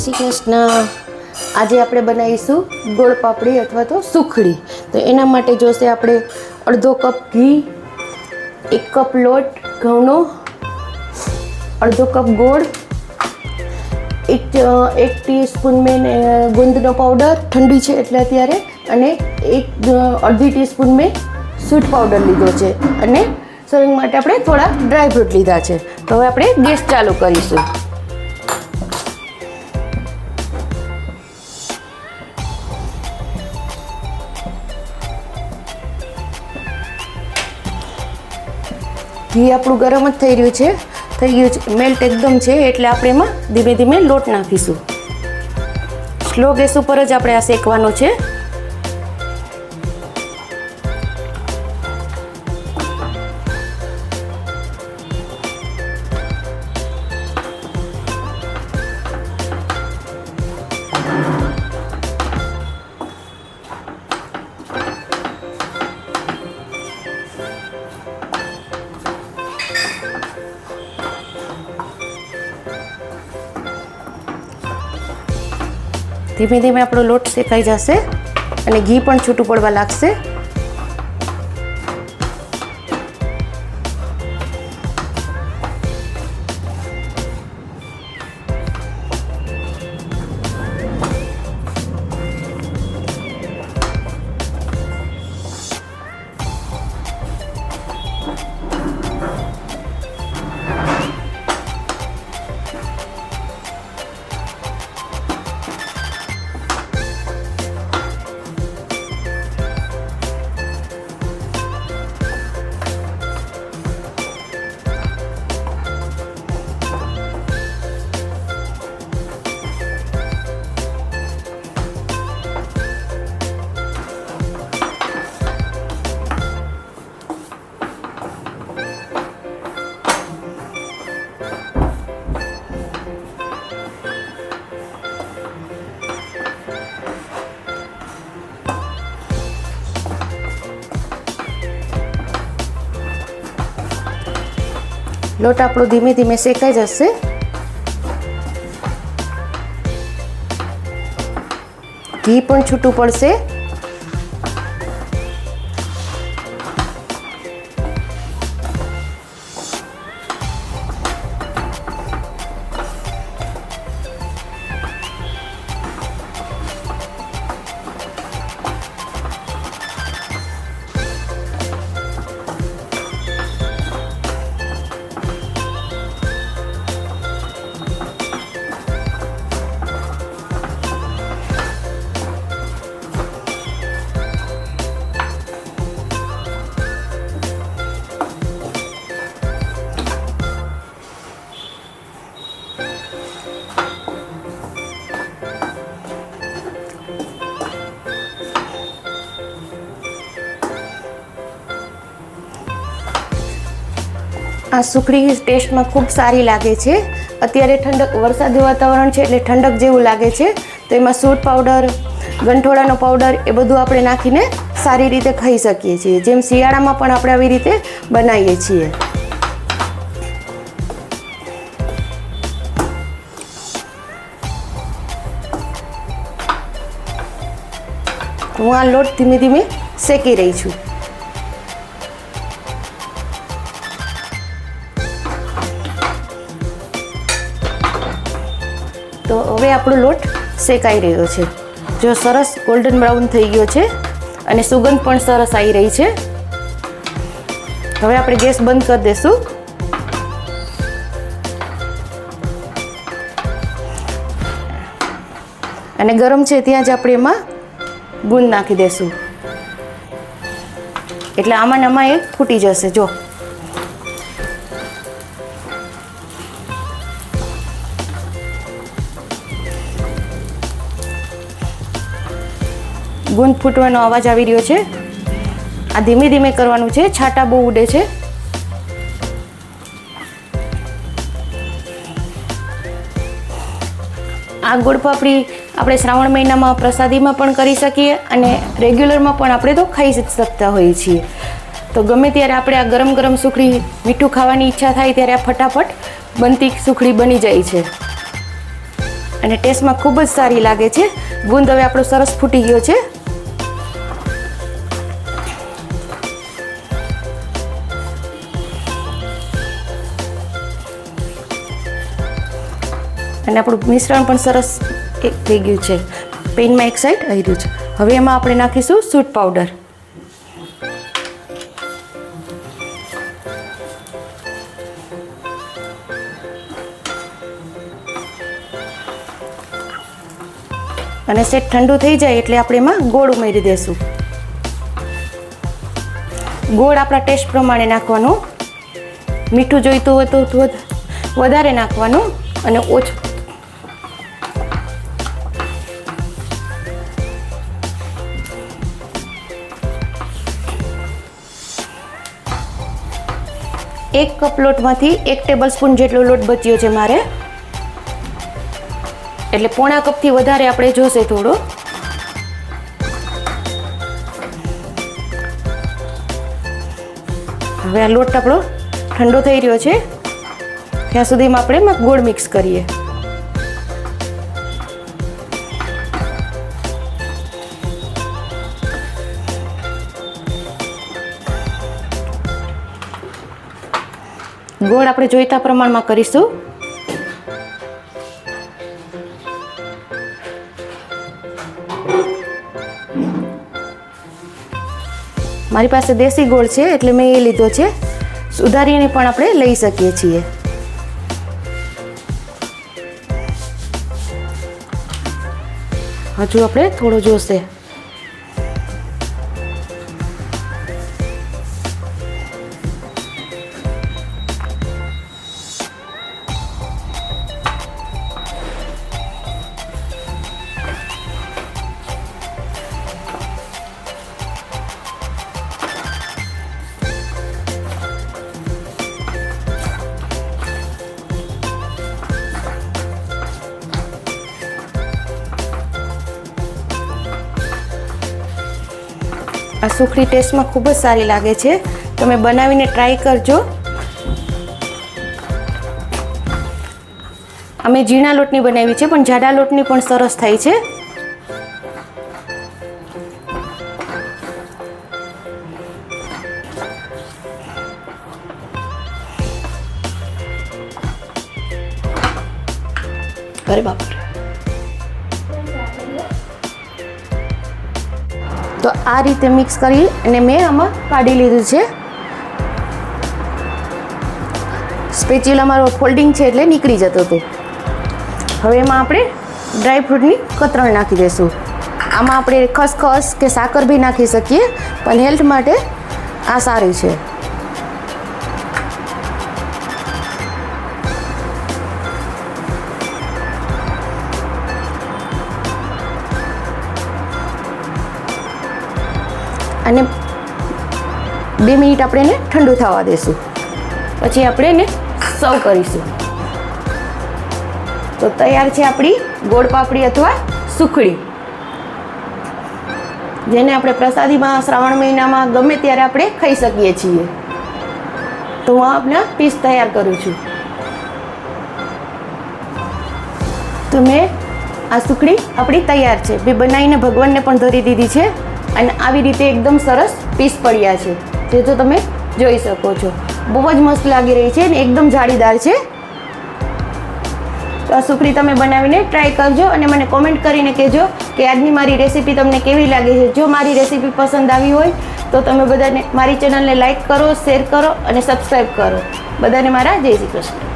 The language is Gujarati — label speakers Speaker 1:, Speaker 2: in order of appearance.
Speaker 1: શ્રી કૃષ્ણ। આજે આપણે બનાવીશું ગોળ પાપડી અથવા તો સુખડી। તો એના માટે જોશે આપણે અડધો કપ ઘી, 1 કપ લોટ ઘઉંનો, અડધો કપ ગોળ, એક ટીસ્પૂન મેં ગુંદનો પાવડર, ઠંડી છે એટલે અત્યારે, અને અડધી ટીસ્પૂન મેં સ્વીટ પાવડર લીધો છે, અને સર્વિંગ માટે આપણે થોડા ડ્રાય ફ્રૂટ લીધા છે। તો હવે આપણે ગેસ ચાલુ કરીશું। ઘી આપણું ગરમ જ થઈ ગયું છે, મેલ્ટ એકદમ છે, એટલે આપણે એમાં ધીમે ધીમે લોટ નાખીશું। સ્લો ગેસ ઉપર જ આપણે આ શેકવાનો છે। ધીમે ધીમે આપણો લોટ શેકાઈ જશે અને ઘી પણ છૂટું પડવા લાગશે। લોટ આપણો ધીમે ધીમે શેકાઈ જશે। ઘી પણ છૂટું પડશે। આ સુખડી ટેસ્ટમાં ખૂબ સારી લાગે છે। અત્યારે વરસાદી વાતાવરણ છે એટલે ઠંડક જેવું લાગે છે, તો એમાં સૂટ પાવડર, ગંઠોડાનો પાવડર એ બધું આપણે નાખીને સારી રીતે ખાઈ શકીએ છીએ, જેમ શિયાળામાં પણ આપણે આવી રીતે બનાવીએ છીએ। હું આ લોટ ધીમે ધીમે શેકી રહી છું। તો હવે આપણો લોટ શેકાઈ રહ્યો છે, જો સરસ ગોલ્ડન બ્રાઉન થઈ ગયો છે અને સુગંધ પણ સરસ આવી રહી છે। હવે આપણે ગેસ બંધ કરી દઈશું। અને ગરમ છે ત્યાં જ આપણે એમાં ગુંદ નાખી દઈશું, એટલે આમાં ને આમાં એ ફૂટી જશે। જો ગુંદ ફૂટવાનો અવાજ આવી રહ્યો છે। આ ધીમે ધીમે કરવાનું છે, છાંટા બહુ ઉડે છે। આ ગોળ પાપડી આપણે શ્રાવણ મહિનામાં પ્રસાદીમાં પણ કરી શકીએ અને રેગ્યુલરમાં પણ આપણે તો ખાઈ શકતા હોઈએ છીએ। તો ગમે ત્યારે આપણે આ ગરમ ગરમ સુખડી મીઠું ખાવાની ઈચ્છા થાય ત્યારે આ ફટાફટ બનતી સુખડી બની જાય છે। અને ટેસ્ટમાં ખૂબ જ સારી લાગે છે. ગુંદ હવે આપણો સરસ ફૂટી ગયો છે. અને આપણું મિશ્રણ પણ સરસ થઈ ગયું છે. પેનમાં એક સાઈડ આવી રહ્યું છે. હવે એમાં આપણે નાખીશું સૂટ પાવડર. અને સેટ ઠંડુ થઈ જાય એટલે આપણે એમાં ગોળ ઉમેરી દઈશું. ગોળ આપણા ટેસ્ટ પ્રમાણે નાખવાનું. મીઠું જોઈતું હોય તો વધારે નાખવાનું અને ઓછું. એક કપ લોટમાંથી 1 ટેબલ સ્પૂન જેટલો લોટ બચ્યો છે મારે, એટલે પોણા કપથી વધારે આપણે જોશે થોડો. હવે આ લોટ આપણો ઠંડો થઈ રહ્યો છે ત્યાં સુધીમાં આપણે ગોળ મિક્સ કરીએ. ગોળ આપણે જોઈતા પ્રમાણમાં કરીશું. મારી પાસે દેશી ગોળ છે એટલે મેં એ લીધો છે. સુધારીને પણ આપણે લઈ શકીએ છીએ. હજુ આપણે થોડો જોશે. આ સુખડી ટેસ્ટમાં ખૂબ જ સારી લાગે છે. તમે બનાવીને ટ્રાય કરજો. અમે ઝીણા લોટની બનાવી છે પણ જાડા લોટની પણ સરસ થાય છે. અરે બાપ, તો આ રીતે મિક્સ કરી અને મેં આમાં કાઢી લીધું છે. સ્પેચ્યુલા મારો ફોલ્ડિંગ છે એટલે નીકળી જતો હતો. હવે એમાં આપણે ડ્રાયફ્રૂટની કતરણ નાખી દઈશું. આમાં આપણે ખસખસ કે સાકર બી નાખી શકીએ, પણ હેલ્થ માટે આ સારું છે. અને 2 મિનિટ આપણે એને ઠંડુ થવા દઈશું. પછી આપણે એને સર્વ કરીશું. તો તૈયાર છે આપણી ગોળ પાપડી અથવા સુખડી, જેને આપણે પ્રસાદીમાં શ્રાવણ મહિનામાં ગમે ત્યારે આપણે ખાઈ શકીએ છીએ. તો હું આપણા પીસ તૈયાર કરું છું. તો મેં આ સુખડી આપણી તૈયાર છે. બે બનાવીને ભગવાનને પણ ધરી દીધી છે. અને આવી રીતે એકદમ સરસ પીસ પડ્યા છે, જે તો તમે જોઈ શકો છો. બહુ જ મસ્ત લાગી રહી છે અને એકદમ જાળીદાર છે. તો આ સુખડી તમે બનાવીને ટ્રાય કરજો અને મને કોમેન્ટ કરીને કહેજો કે આજની મારી રેસીપી તમને કેવી લાગી છે. જો મારી રેસીપી પસંદ આવી હોય તો તમે બધાને મારી ચેનલને લાઈક કરો, શેર કરો અને સબસ્ક્રાઈબ કરો. બધાને મારા જય શ્રી કૃષ્ણ.